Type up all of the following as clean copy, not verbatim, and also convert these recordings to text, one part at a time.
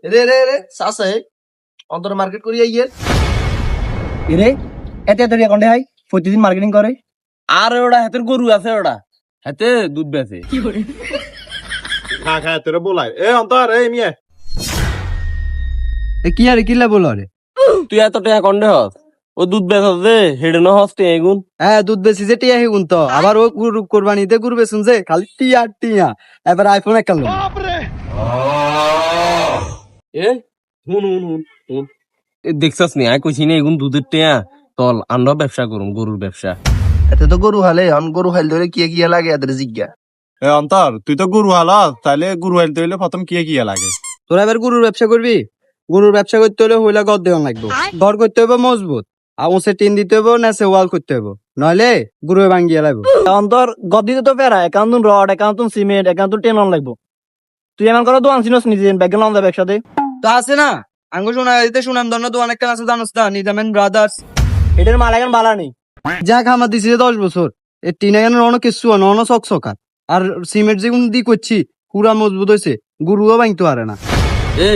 রে রে রে সাসে অন্তর মার্কেট করি আইয়ে রে এতে এত রিয়া কন্ডে হাই প্রতিদিন মার্কেটিং করে আর ওটা হাতের গরু আছে ওটা হাতে দুধ বেচে খা খা তোরে বলাই এ অন্তর এই মিয়া এ কি আরে কিলা বলো রে তুই এত টাকা কন্ডে হস ও দুধ বেচা দে হেডে না হস এগুন হ্যাঁ দুধ বেশি যে টিয়া হেগুন তো আবার ও কোরবানিতে গরু বেচুন যে খালি টিয়া টিয়া এবার আইফোন একটা লো এ হুন হুন হুন হুন দেখছস নি আই কইছি না এগুন দুধের টিয়া তল আমরা ব্যবসা করুম গরুর ব্যবসা এতে তো গরু হালে অন গরু হাল ধরে কি কি লাগে এদের জিজ্ঞা এ অন্তর তুই তো গরু হালাস তাইলে গরু হালতে হইলে প্রথম কি কি লাগে তোরা এবার গরুর ব্যবসা করবি গরুর ব্যবসা করতে হলে হইলা গদ দেওয়া লাগবে ঘর করতে হবে মজবুত আউসে টিন দিতে হবে নেসে ওয়াল করতে হবে নইলে গরু ভাঙ্গিয়া লাগবে অন্তর গদ দিতে তো পেরা account rod account cement account টেন অন লাগবো তুই এমন করে দোয়ান চিনস নিজে ব্যাকগ্রাউন্ড দেবে একসাথে তো আছে না আঙ্গু শোনা দিতে শুনাম দন্ন তো অনেকটা আছে জানোস না নিজামেন ব্রাদার্স এটার মাল এখন বালা নেই যা খামা দিছি 10 বছর এই টিন এখানে অনেক কিছু অনেক চকচকা আর সিমেন্ট যেগুন দি করছি পুরা মজবুত হয়েছে গরুও ভাঙতে পারে না এ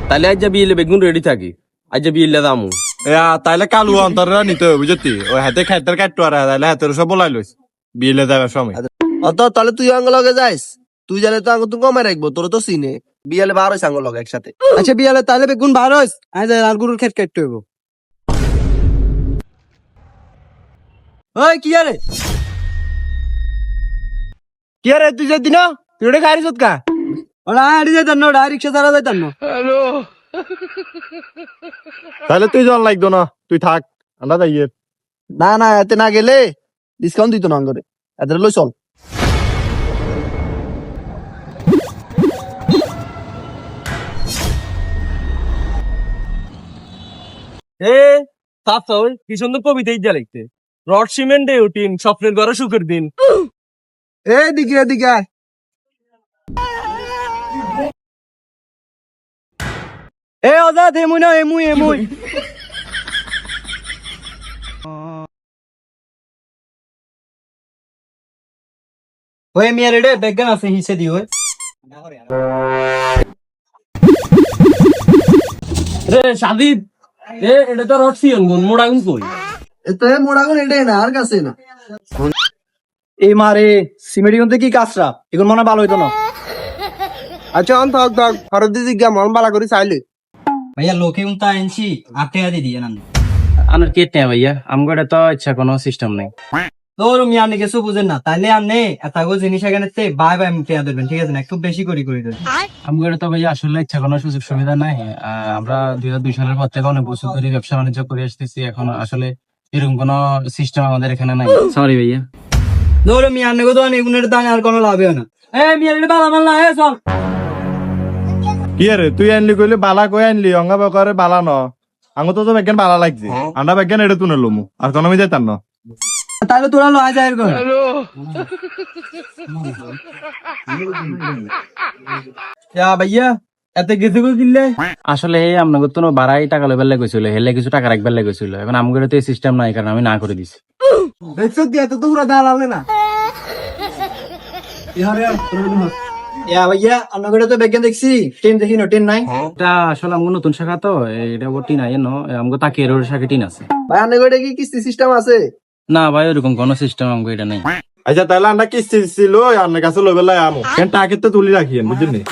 তাহলে আজ যাবি এলে বেগুন রেডি থাকি আজ যাবি এলে দামু এ তাইলে কালু অন্তররা নিতে হবে বুঝতি ও হাতে খাইতে কাটতো আর তাইলে হাতের সব বলাই লইস বিলে যাবে সময় অত তাহলে তুই আঙ্গ লগে যাইস তুই জানে তো আঙ্গ তুই কমে রাখবো তোর তো চিনে বিয়ালে বার হইস আঙ্গ লগে একসাথে আচ্ছা বিয়ালে তাহলে বেগুন বার হইস আজ আর গরুর খেত কাটতে হইব ওই কি আরে কি আরে তুই যে দিন তুই ওটা গাড়ি চোদ কা ওরা আড়ি যাইতাম না ওরা রিক্সা চালা যাইতাম না তাহলে তুই জন লাগতো না তুই থাক আমরা যাইয়ে না না এতে না গেলে ডিসকাউন্ট দিত না আঙ্গরে এদের লই চল এ সাফ ওই কি সুন্দর কবিতা ইজ্জা লিখতে রড সিমেন্টে উঠিন স্বপ্নের ঘরে সুখের দিন এদিকে এদিকে আয়। এ অজাত এমুই না এমুই এমুই ওই মিয়া রেডে বেগান আছে হিসে দি ওই রে সাদিদ এ এটা তো রড সিয়ন গুন মোড়াগুন কই এতে মোড়াগুন এটাই না আর কাছে না এই মারে সিমেন্ট কোন কি কাজরা এখন মনে ভালো হইতো না আচ্ছা অন থাক থাক ফরদ দি জিজ্ঞা মন বালা করে চাইলে ভাইয়া লোকে উনতা আনছি 8 টাকা দিয়ে দিয়ে নান আনার কে তে ভাইয়া আমগড়ে তো ইচ্ছা কোনো সিস্টেম নাই তোর মিয়া নে কিছু বুঝেন না তাইলে আমনে এতগো জিনিস এখানে তে বাই বাই টাকা দেবেন ঠিক আছে না একটু বেশি করে দেবেন আমগরে তো ভাই আসলে ইচ্ছা কোনো সুযোগ সুবিধা নাই আমরা 2002 সালের পর থেকে অনেক বছর ধরে ব্যবসা বাণিজ্য করে আসতেছি এখন আসলে এরকম কোনো সিস্টেম আমাদের এখানে নাই সরি ভাইয়া তোর মিয়া নে গো তো এগুনের দানে আর কোনো লাভ হয় না এ মিয়া রে বালা মাল্লা এ চল কি আরে তুই আনলি কইলে বালা কই আনলি অঙ্গা বকরে বালা ন আঙ্গ তো বেগেন বালা লাগছে আমরা বেগেন এটা তুনে লমু আর কোন আমি যাইতাম না তাহলে তোরা লয় যায় কর ইয়া ভাইয়া এতে গেছে কো কিনলে আসলে আপনাকে তো বাড়াই টাকা লেবার লাগছিল হেলে কিছু টাকা রাখবার লাগছিল এখন আমগরে তো এই সিস্টেম নাই কারণ আমি না করে দিছি দেখছো দিয়া তো তোরা দাঁড়ালে না ইয়া ভাইয়া আপনাদের তো বেগান দেখছি টিন দেখি না টিন নাই এটা আসলে আমগো নতুন শাখা তো এটা বটি নাই ন আমগো তাকে এর শাখা টিন আছে ভাই আনে কি কিস্তি সিস্টেম আছে না ভাই ওরকম কোনো সিস্টেম আমগো এটা নাই আচ্ছা তাহলে আমরা কিস্তি ছিল আপনার কাছে লই বেলা আমু কেন টাকা তো তুলি রাখিয়েন বুঝলেন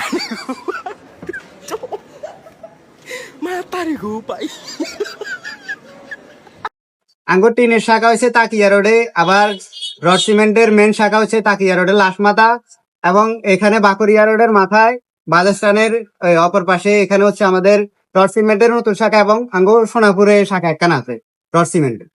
আঙ্গুর টিনের শাখা হয়েছে তাকিয়া রোডে আবার রড সিমেন্টের মেন শাখা হচ্ছে তাকিয়া রোডের লাশ মাথা এবং এখানে বাকরিয়া রোডের মাথায় বাজাস্তানের অপর পাশে এখানে হচ্ছে আমাদের রড সিমেন্টের নতুন শাখা এবং আঙ্গুর সোনাপুরে শাখা একখানা আছে রড সিমেন্টের